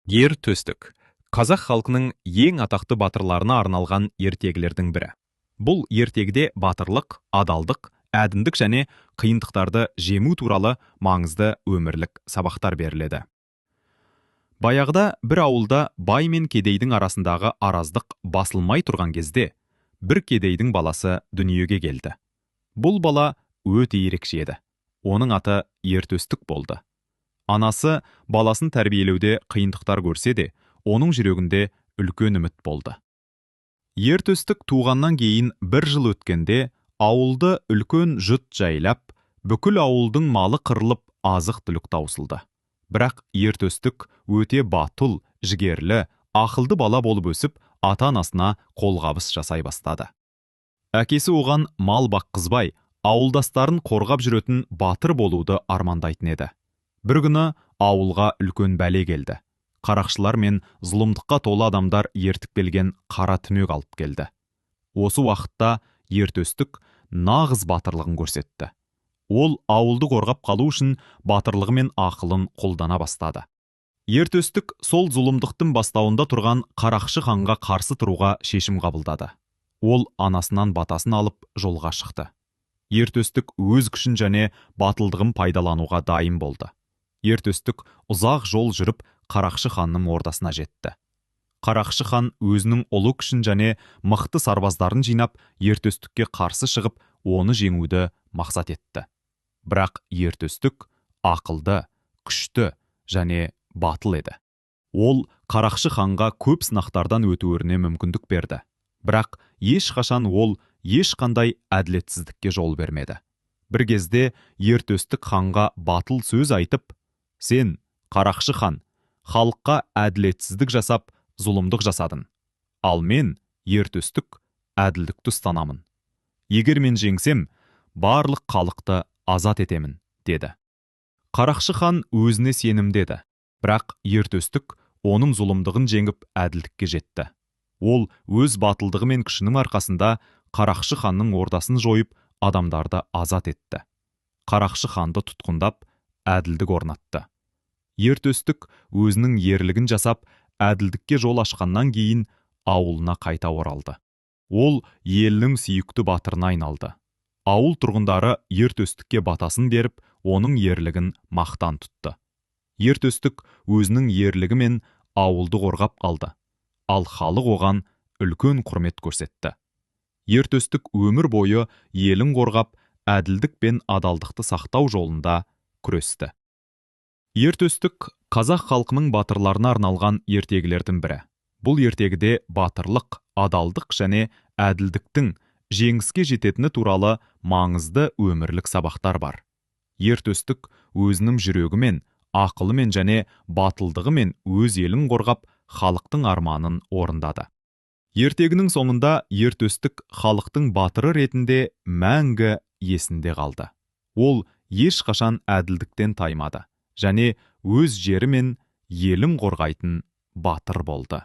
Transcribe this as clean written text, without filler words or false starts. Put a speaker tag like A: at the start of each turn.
A: Ер төстік. Қазақ халқының ең атақты батырларына арналған ертегілердің бірі. Бұл ертегіде батырлық, адалдық, әділдік және қиындықтарды жеңу туралы маңызды өмірлік сабақтар беріледі. Баяғыда бір ауылда бай мен кедейдің арасындағы араздық басылмай тұрған кезде, бір кедейдің баласы дүниеге келді. Бұл бала өте ерекше еді. Оның аты ертөстік болды. Анасы баласын тәрбиелеуде қиындықтар көрсе де, оның жүрегінде үлкен үміт болды. Ертөстік туғаннан кейін бір жыл өткенде, ауылды үлкен жұт жайлап, бүкіл ауылдың малы қырылып, азық-түлік таусылды. Бірақ ертөстік өте батыл, жігерлі, ақылды бала болып өсіп, ата-анасына қолғабыс жасай бастады. Әкесі оған мал баққызбай, ауылдастарын қорғап жүретін батыр болуды армандайтын еді. Бір күні ауылға үлкен бәле келді. Қарақшылар мен зұлымдыққа толы адамдар ертіп келген қара түнек алып келді. Осы уақытта ертөстік нағыз батырлығын көрсетті. Ол ауылды қорғап қалу үшін батырлығы мен ақылын қолдана бастады. Ертөстік сол зұлымдықтың бастауында тұрған Қарақшы ханға қарсы тұруға шешім қабылдады. Ол анасынан батасын алып жолға шықты. Ертөстік өз күшін және батылдығын пайдалануға дайын болды. Ертөстік ұзақ жол жүріп Қарақшы ханның ордасына жетті. Қарақшы хан өзінің ұлы күшін және мықты сарбаздарын жинап, ертөстікке қарсы шығып, оны жеңуді мақсат етті. Бірақ ертөстік ақылды, күшті және батыл еді. Ол Қарақшы ханға көп сынақтардан өтуіне мүмкіндік берді. Бірақ ешқашан ол ешқандай әділетсіздікке жол бермеді. Бір кезде ертөстік ханға батыл сөз айтып, «Сен, Қарақшы хан, халыққа әділетсіздік жасап, зұлымдық жасадың. Ал мен, ертөстік, әділдікті ұстанамын. Егер мен жеңсем, барлық халықты азат етемін», деді. Қарақшы хан өзіне сенімдеді, бірақ ертөстік оның зұлымдығын жеңіп әділдікке жетті. Ол өз батылдығы мен күшінің арқасында Қарақшы ханның ордасын жойып, адамдарды азат етті. Қарақшы ханды тұтқындап, әділдік орнатты. Ертөстік өзінің ерлігін жасап, әділдікке жол ашқаннан кейін ауылына қайта оралды. Ол елінің сүйікті батырына айналды. Ауыл тұрғындары ертөстікке батасын беріп, оның ерлігін мақтан тұтты. Ертөстік өзінің ерлігімен ауылды қорғап қалды. Ал халық оған үлкен құрмет көрсетті. Ертөстік өмір бойы елін қорғап, әділдік пен адалдықты сақтау жолында күресті. Ертөстік қазақ халқының батырларына арналған ертегілердің бірі. Бұл ертегіде батырлық, адалдық және әділдіктің жеңіске жететіні туралы маңызды өмірлік сабақтар бар. Ертөстік өзінің жүрегімен, ақылымен және батылдығымен өз елін қорғап, халықтың арманын орындады. Ертегінің соңында ертөстік халықтың батыры ретінде мәңгі есінде қалды. Ол ешқашан әділдіктен таймады және өз жері мен елін қорғайтын батыр болды.